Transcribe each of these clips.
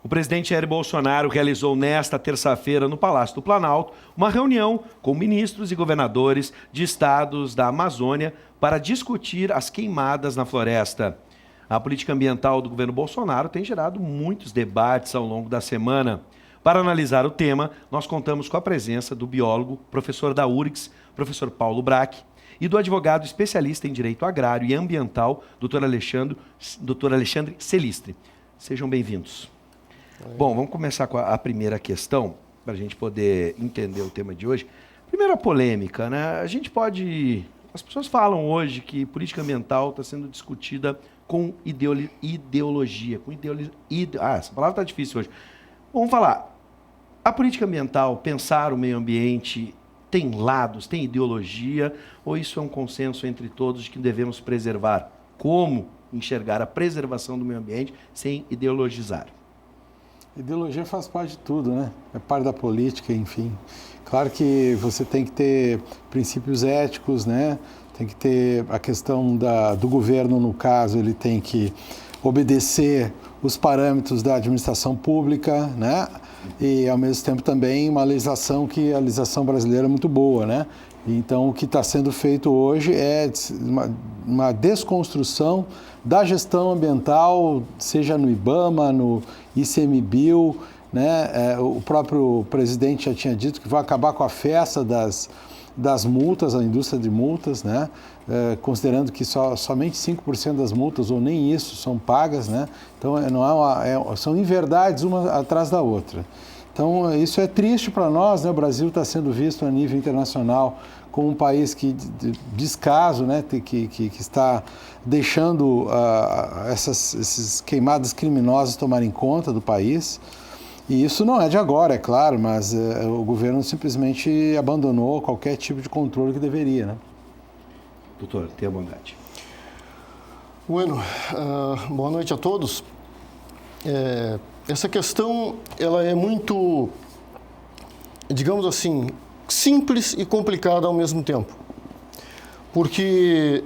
O presidente Jair Bolsonaro realizou nesta terça-feira no Palácio do Planalto uma reunião com ministros e governadores de estados da Amazônia para discutir as queimadas na floresta. A política ambiental do governo Bolsonaro tem gerado muitos debates ao longo da semana. Para analisar o tema, nós contamos com a presença do biólogo, professor da URGS, professor Paulo Braque, e do advogado especialista em direito agrário e ambiental, doutor Alexandre Celistre. Sejam bem-vindos. Bom, vamos começar com a primeira questão, para a gente poder entender o tema de hoje. Primeira polêmica, né? As pessoas falam hoje que política ambiental está sendo discutida com ideologia. Essa palavra está difícil hoje. Vamos falar. A política ambiental, pensar o meio ambiente, tem lados, tem ideologia, ou isso é um consenso entre todos de que devemos preservar? Como enxergar a preservação do meio ambiente sem ideologizar? Ideologia faz parte de tudo, né? É parte da política, enfim. Claro que você tem que ter princípios éticos, né? Tem que ter a questão do governo, no caso, ele tem que obedecer os parâmetros da administração pública, né? E, ao mesmo tempo, também uma legislação a legislação brasileira é muito boa, né? Então, o que está sendo feito hoje é uma desconstrução da gestão ambiental, seja no IBAMA, no ICMBio, né? O próprio presidente já tinha dito que vai acabar com a festa das multas, a indústria de multas, né? Considerando que somente 5% das multas, ou nem isso, são pagas, né? Então, são inverdades uma atrás da outra. Então, isso é triste para nós, né? O Brasil está sendo visto a nível internacional como um país que descaso, né? que está deixando essas queimadas criminosas tomarem conta do país. E isso não é de agora, é claro, mas o governo simplesmente abandonou qualquer tipo de controle que deveria, né? Doutor, tenha bondade. Bueno, boa noite a todos. Essa questão, ela é muito, digamos assim, simples e complicada ao mesmo tempo. Porque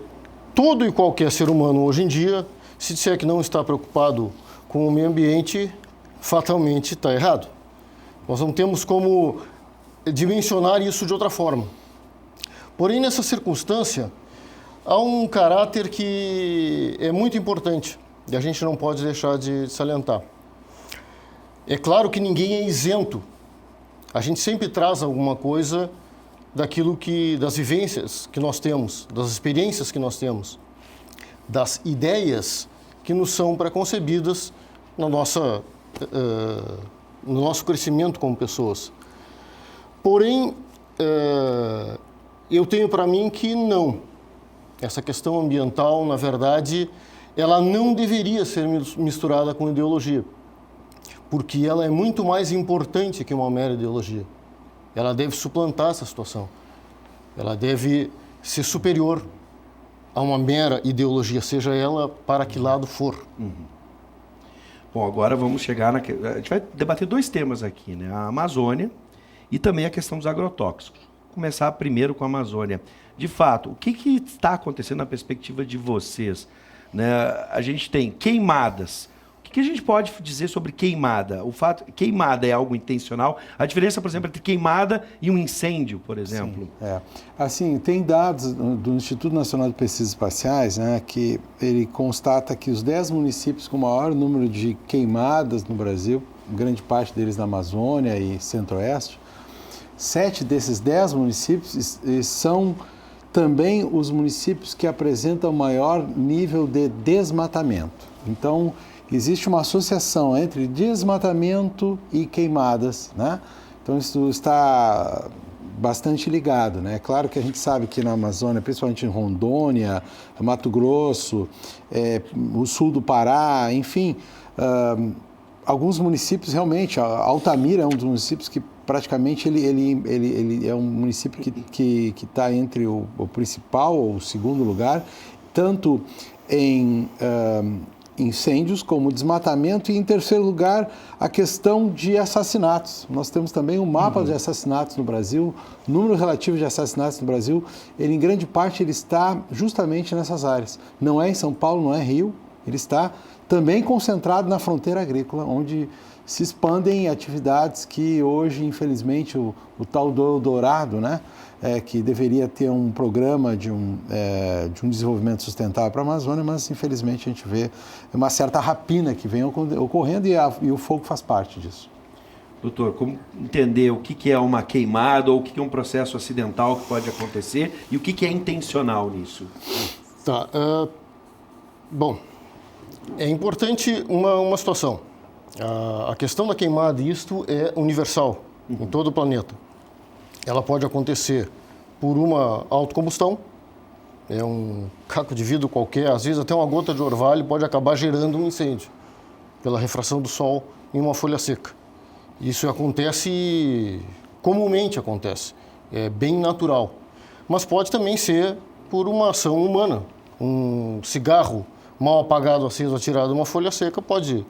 todo e qualquer ser humano hoje em dia, se disser que não está preocupado com o meio ambiente, fatalmente está errado. Nós não temos como dimensionar isso de outra forma. Porém, nessa circunstância, há um caráter que é muito importante e a gente não pode deixar de salientar. É claro que ninguém é isento. A gente sempre traz alguma coisa das vivências que nós temos, das experiências que nós temos, das ideias que nos são preconcebidas no nosso crescimento como pessoas. Porém, eu tenho para mim que não. Essa questão ambiental, na verdade, ela não deveria ser misturada com ideologia, porque ela é muito mais importante que uma mera ideologia. Ela deve suplantar essa situação. Ela deve ser superior a uma mera ideologia, seja ela para que lado for. Uhum. Bom, agora vamos chegar a gente vai debater dois temas aqui, né? A Amazônia e também a questão dos agrotóxicos. Vou começar primeiro com a Amazônia. De fato, o que está acontecendo na perspectiva de vocês? Né? A gente tem queimadas. O que a gente pode dizer sobre queimada? Queimada é algo intencional? A diferença, por exemplo, entre queimada e um incêndio, por exemplo? Sim, Assim, tem dados do Instituto Nacional de Pesquisas Espaciais, né, que ele constata que os 10 municípios com maior número de queimadas no Brasil, grande parte deles na Amazônia e Centro-Oeste, 7 desses 10 municípios são também os municípios que apresentam maior nível de desmatamento. Então, existe uma associação entre desmatamento e queimadas, né? Então, isso está bastante ligado, né? Claro que a gente sabe que na Amazônia, principalmente em Rondônia, Mato Grosso, o sul do Pará, enfim, alguns municípios realmente, Altamira é um dos municípios que praticamente ele é um município que está entre o principal ou o segundo lugar, tanto em incêndios como desmatamento e, em terceiro lugar, a questão de assassinatos. Nós temos também um mapa de assassinatos no Brasil, o número relativo de assassinatos no Brasil, ele em grande parte ele está justamente nessas áreas. Não é em São Paulo, não é Rio, ele está também concentrado na fronteira agrícola, onde se expandem em atividades que hoje, infelizmente, o tal do Eldorado, né, que deveria ter um programa de um desenvolvimento sustentável para a Amazônia, mas infelizmente a gente vê uma certa rapina que vem ocorrendo e o fogo faz parte disso. Doutor, como entender o que é uma queimada ou o que é um processo acidental que pode acontecer e o que é intencional nisso? Tá. Bom, é importante uma situação. A questão da queimada, isto é universal em todo o planeta. Ela pode acontecer por uma autocombustão, é um caco de vidro qualquer, às vezes até uma gota de orvalho pode acabar gerando um incêndio, pela refração do sol em uma folha seca. Isso acontece, comumente acontece, é bem natural. Mas pode também ser por uma ação humana. Um cigarro mal apagado, aceso, atirado numa folha seca pode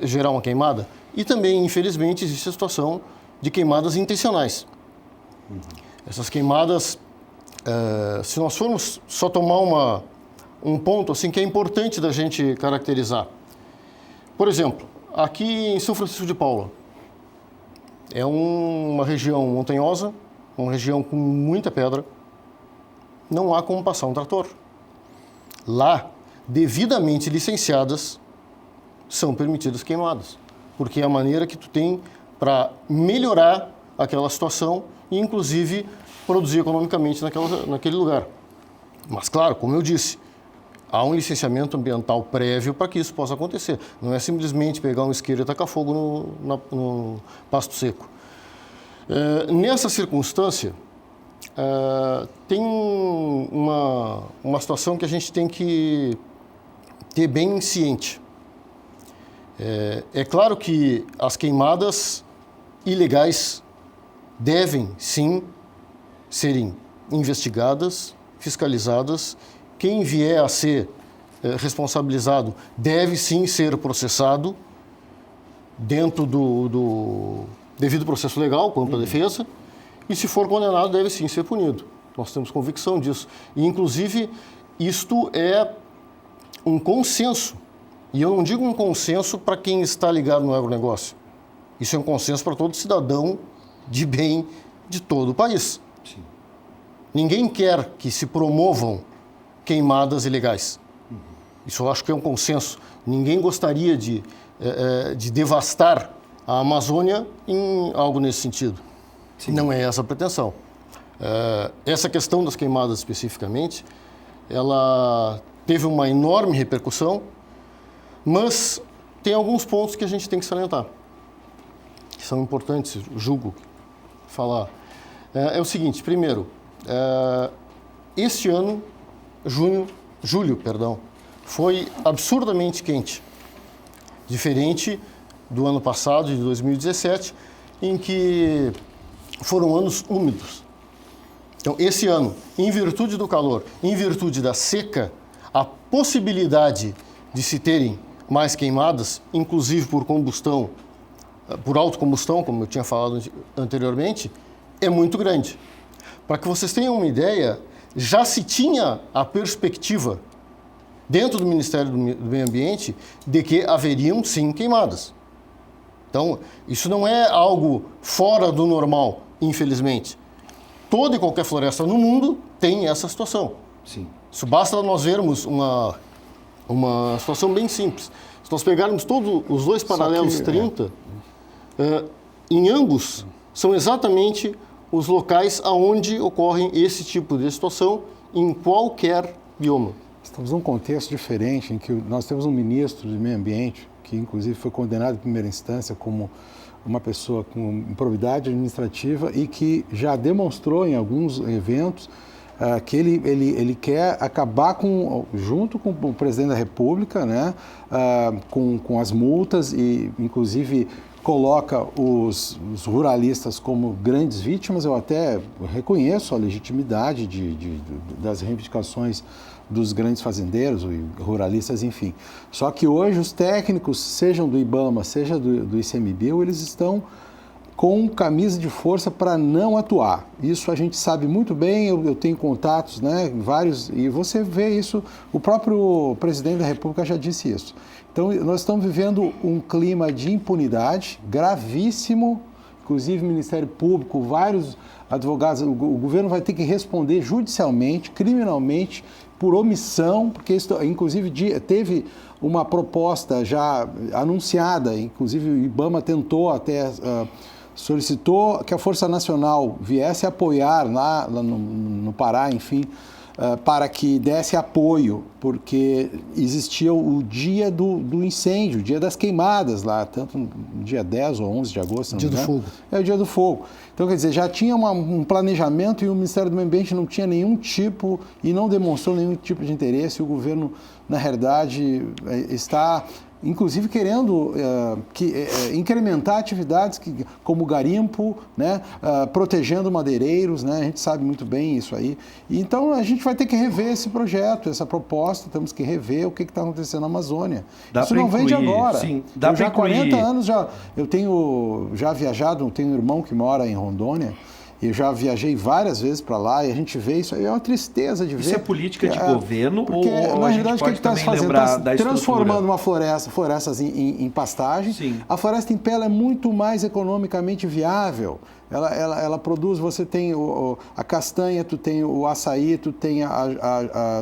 gerar uma queimada. E também, infelizmente, existe a situação de queimadas intencionais. Essas queimadas, se nós formos só tomar um ponto assim, que é importante da gente caracterizar. Por exemplo, aqui em São Francisco de Paula, é uma região montanhosa, uma região com muita pedra, não há como passar um trator. Lá, devidamente licenciadas, são permitidas queimadas, porque é a maneira que tu tem para melhorar aquela situação e, inclusive, produzir economicamente naquele lugar. Mas, claro, como eu disse, há um licenciamento ambiental prévio para que isso possa acontecer. Não é simplesmente pegar um isqueiro e tacar fogo no pasto seco. Nessa circunstância, tem uma situação que a gente tem que ter bem ciente. É claro que as queimadas ilegais devem, sim, serem investigadas, fiscalizadas. Quem vier a ser responsabilizado deve, sim, ser processado dentro do devido processo legal, com ampla defesa, e se for condenado, deve, sim, ser punido. Nós temos convicção disso. E, inclusive, isto é um consenso. E eu não digo um consenso para quem está ligado no agronegócio. Isso é um consenso para todo cidadão de bem de todo o país. Sim. Ninguém quer que se promovam queimadas ilegais. Isso eu acho que é um consenso. Ninguém gostaria de devastar a Amazônia em algo nesse sentido. Sim. Não é essa a pretensão. Essa questão das queimadas especificamente, ela teve uma enorme repercussão, mas tem alguns pontos que a gente tem que salientar, que são importantes, julgo, falar. É o seguinte, primeiro, este ano, julho, foi absurdamente quente, diferente do ano passado, de 2017, em que foram anos úmidos. Então, esse ano, em virtude do calor, em virtude da seca, a possibilidade de se terem mais queimadas, inclusive por combustão, por autocombustão, como eu tinha falado anteriormente, é muito grande. Para que vocês tenham uma ideia, já se tinha a perspectiva, dentro do Ministério do Meio Ambiente, de que haveriam, sim, queimadas. Então, isso não é algo fora do normal, infelizmente. Toda e qualquer floresta no mundo tem essa situação. Sim. Isso basta nós vermos uma situação bem simples. Se nós pegarmos todos os dois paralelos 30, em ambos são exatamente os locais aonde ocorrem esse tipo de situação em qualquer bioma. Estamos num contexto diferente em que nós temos um ministro de meio ambiente que inclusive foi condenado em primeira instância como uma pessoa com improbidade administrativa e que já demonstrou em alguns eventos que ele quer acabar junto com o presidente da República, né, com as multas e, inclusive, coloca os ruralistas como grandes vítimas. Eu até reconheço a legitimidade das reivindicações dos grandes fazendeiros, ruralistas, enfim. Só que hoje os técnicos, sejam do IBAMA, seja do ICMBio, eles estão com camisa de força para não atuar. Isso a gente sabe muito bem, eu tenho contatos, né, vários, e você vê isso, o próprio presidente da República já disse isso. Então, nós estamos vivendo um clima de impunidade gravíssimo, inclusive o Ministério Público, vários advogados, o governo vai ter que responder judicialmente, criminalmente, por omissão, porque isso, inclusive, teve uma proposta já anunciada, inclusive o IBAMA tentou até, solicitou que a Força Nacional viesse apoiar lá no Pará, enfim, para que desse apoio, porque existia o dia do incêndio, o dia das queimadas lá, tanto no dia 10 ou 11 de agosto. Dia do fogo. É o dia do fogo. Então, quer dizer, já tinha um planejamento e o Ministério do Meio Ambiente não tinha nenhum tipo e não demonstrou nenhum tipo de interesse. O governo, na realidade, está, inclusive, querendo incrementar atividades como garimpo, né, protegendo madeireiros, né, a gente sabe muito bem isso aí. E, então, a gente vai ter que rever esse projeto, essa proposta, temos que rever o que está acontecendo na Amazônia. Isso não vem de agora. Sim, eu já há 40 anos, eu tenho já viajado, tenho um irmão que mora em Rondônia, eu já viajei várias vezes para lá e a gente vê isso aí, é uma tristeza de ver. Isso é política de governo porque, ou na a gente realidade, pode o que está também fazendo? lembrar da Transformando uma florestas em pastagem. Sim. A floresta em pé ela é muito mais economicamente viável. Ela produz, você tem a castanha, tu tem o açaí, tu tem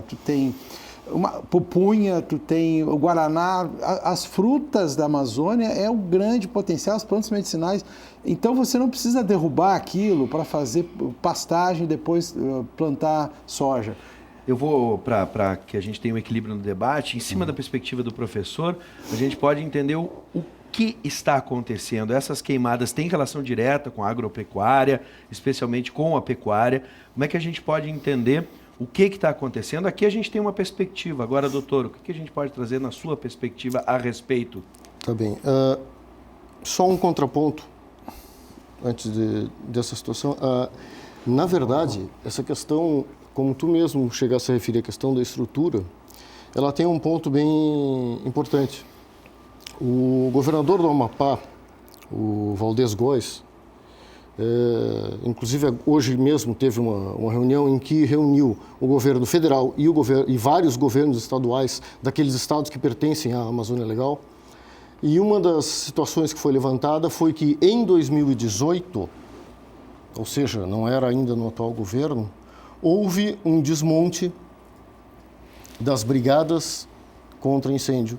tu tem uma pupunha, tu tem o guaraná, as frutas da Amazônia é o grande potencial, as plantas medicinais. Então você não precisa derrubar aquilo para fazer pastagem e depois plantar soja. Eu vou, para que a gente tenha um equilíbrio no debate, em cima da perspectiva do professor, a gente pode entender o que está acontecendo. Essas queimadas têm relação direta com a agropecuária, especialmente com a pecuária. Como é que a gente pode entender o que está acontecendo? Aqui a gente tem uma perspectiva. Agora, doutor, o que a gente pode trazer na sua perspectiva a respeito? Tá bem. Só um contraponto antes dessa situação. Na verdade, essa questão, como tu mesmo chegasse a referir, a questão da estrutura, ela tem um ponto bem importante. O governador do Amapá, o Valdez Góes, inclusive hoje mesmo teve uma reunião em que reuniu o governo federal e vários governos estaduais daqueles estados que pertencem à Amazônia Legal. E uma das situações que foi levantada foi que em 2018, ou seja, não era ainda no atual governo, houve um desmonte das brigadas contra incêndio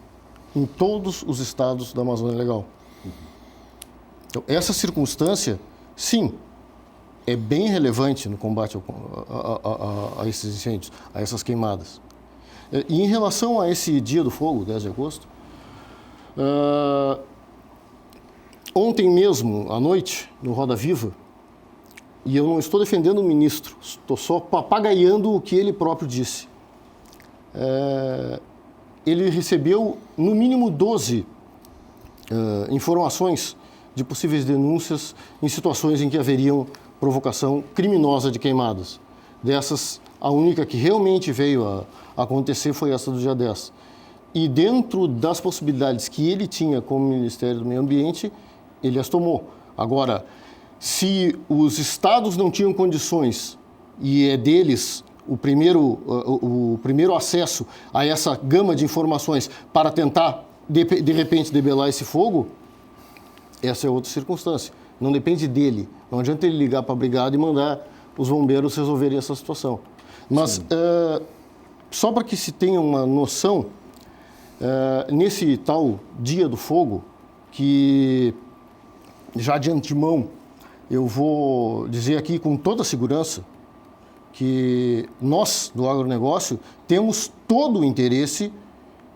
em todos os estados da Amazônia Legal. Então, essa circunstância, sim, é bem relevante no combate a esses incêndios, a essas queimadas. E em relação a esse dia do fogo, 10 de agosto, ontem mesmo, à noite, no Roda Viva, e eu não estou defendendo o ministro, estou só papagaiando o que ele próprio disse. Ele recebeu, no mínimo, 12 informações de possíveis denúncias em situações em que haveriam provocação criminosa de queimadas. Dessas, a única que realmente veio a acontecer foi essa do dia 10. E dentro das possibilidades que ele tinha como Ministério do Meio Ambiente, ele as tomou. Agora, se os estados não tinham condições, e é deles o primeiro acesso a essa gama de informações para tentar, de repente, debelar esse fogo, essa é outra circunstância. Não depende dele. Não adianta ele ligar para a brigada e mandar os bombeiros resolverem essa situação. Mas, só para que se tenha uma noção, nesse tal dia do fogo, que já de antemão eu vou dizer aqui com toda a segurança que nós, do agronegócio, temos todo o interesse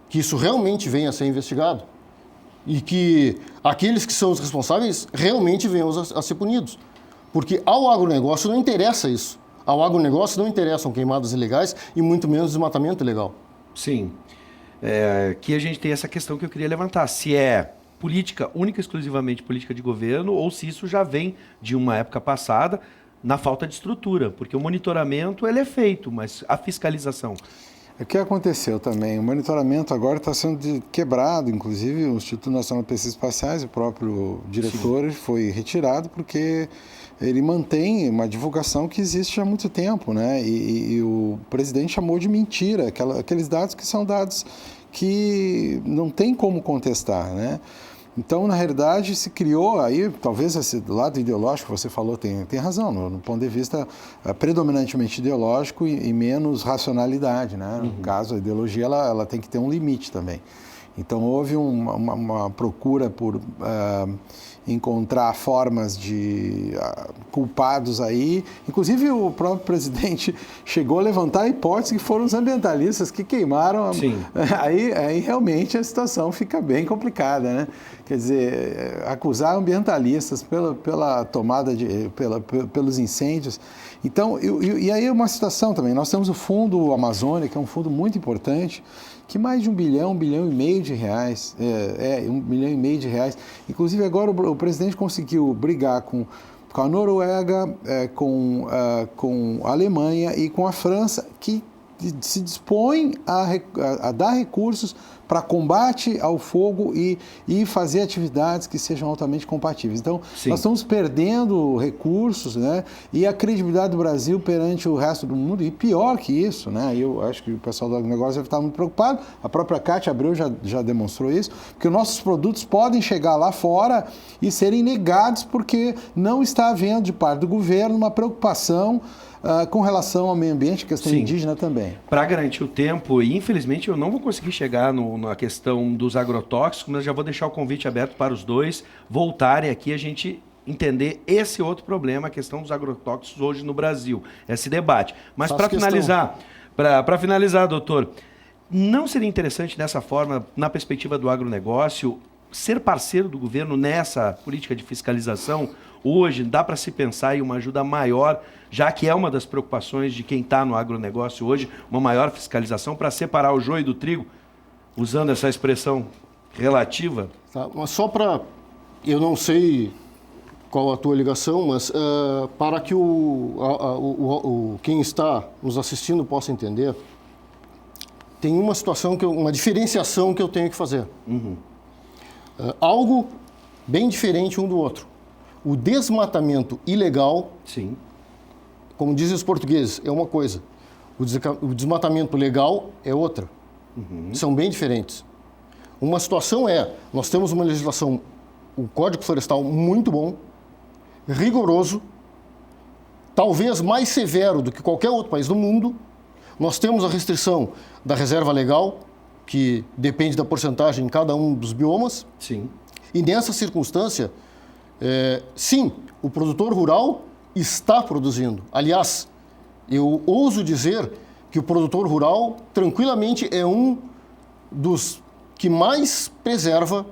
que isso realmente venha a ser investigado e que aqueles que são os responsáveis realmente venham a ser punidos. Porque ao agronegócio não interessa isso. Ao agronegócio não interessam queimadas ilegais e muito menos desmatamento ilegal. Sim. Aqui a gente tem essa questão que eu queria levantar. Se é política, única e exclusivamente política de governo, ou se isso já vem de uma época passada, na falta de estrutura. Porque o monitoramento ele é feito, mas a fiscalização... O que aconteceu também? O monitoramento agora está sendo quebrado, inclusive o Instituto Nacional de Pesquisas Espaciais, o próprio diretor foi retirado porque ele mantém uma divulgação que existe há muito tempo, né? E o presidente chamou de mentira, aqueles dados que são dados que não tem como contestar, né? Então, na realidade, se criou aí, talvez esse lado ideológico que você falou tem razão, no ponto de vista predominantemente ideológico e menos racionalidade, né? No caso, a ideologia ela tem que ter um limite também. Então, houve uma procura por encontrar formas de culpados aí. Inclusive, o próprio presidente chegou a levantar a hipótese que foram os ambientalistas que queimaram. Sim. Aí realmente a situação fica bem complicada, né? Quer dizer, acusar ambientalistas pela tomada pelos incêndios. Então, e aí é uma situação também. Nós temos o Fundo Amazônia, que é um fundo muito importante, que mais de 1 bilhão e meio de reais, 1 bilhão e meio de reais. Inclusive, agora o presidente conseguiu brigar com a Noruega, com a Alemanha e com a França, que se dispõem a dar recursos para combate ao fogo e fazer atividades que sejam altamente compatíveis. Então, Sim. Nós estamos perdendo recursos, né? E a credibilidade do Brasil perante o resto do mundo, e pior que isso, né? Eu acho que o pessoal do agronegócio deve estar muito preocupado, a própria Cátia Abreu já demonstrou isso, porque nossos produtos podem chegar lá fora e serem negados porque não está havendo de parte do governo uma preocupação com relação ao meio ambiente, questão Sim. indígena também. Para garantir o tempo, e infelizmente eu não vou conseguir chegar na questão dos agrotóxicos, mas já vou deixar o convite aberto para os dois voltarem aqui a gente entender esse outro problema, a questão dos agrotóxicos hoje no Brasil, esse debate. Mas para finalizar, doutor, não seria interessante dessa forma, na perspectiva do agronegócio, ser parceiro do governo nessa política de fiscalização? Hoje dá para se pensar em uma ajuda maior, já que é uma das preocupações de quem está no agronegócio hoje, uma maior fiscalização para separar o joio do trigo, usando essa expressão relativa? Tá, mas só para... Eu não sei qual a tua ligação, mas para que quem está nos assistindo possa entender, tem uma situação, uma diferenciação que eu tenho que fazer. Uhum. Algo bem diferente um do outro. O desmatamento ilegal, Sim. como dizem os portugueses, é uma coisa. O desmatamento legal é outra. Uhum. São bem diferentes. Uma situação nós temos uma legislação, o Código Florestal muito bom, rigoroso, talvez mais severo do que qualquer outro país do mundo. Nós temos a restrição da reserva legal, que depende da porcentagem em cada um dos biomas. Sim. E nessa circunstância, sim, o produtor rural está produzindo. Aliás, eu ouso dizer que o produtor rural, tranquilamente, é um dos que mais preserva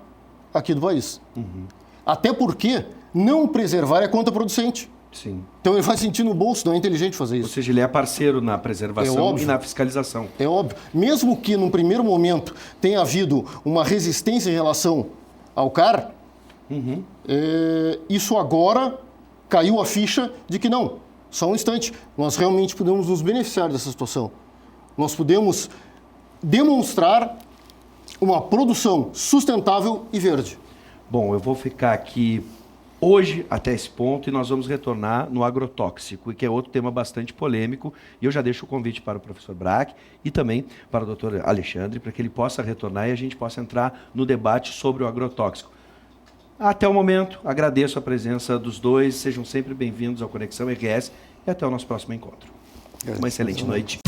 aqui do país. Uhum. Até porque não preservar é contraproducente. Sim. Então ele vai sentir no bolso, não é inteligente fazer Ou isso. seja, ele é parceiro na É preservação óbvio. e na fiscalização. É óbvio. Mesmo que, num primeiro momento, tenha havido uma resistência em relação ao CAR, Uhum. Isso agora caiu a ficha de que não. Só um instante. Nós realmente podemos nos beneficiar dessa situação. Nós podemos demonstrar uma produção sustentável e verde. Bom, eu vou ficar aqui hoje até esse ponto e nós vamos retornar no agrotóxico, que é outro tema bastante polêmico. E eu já deixo o convite para o professor Braque e também para o doutor Alexandre, para que ele possa retornar e a gente possa entrar no debate sobre o agrotóxico. Até o momento, agradeço a presença dos dois. Sejam sempre bem-vindos ao Conexão RS e até o nosso próximo encontro. Uma excelente noite.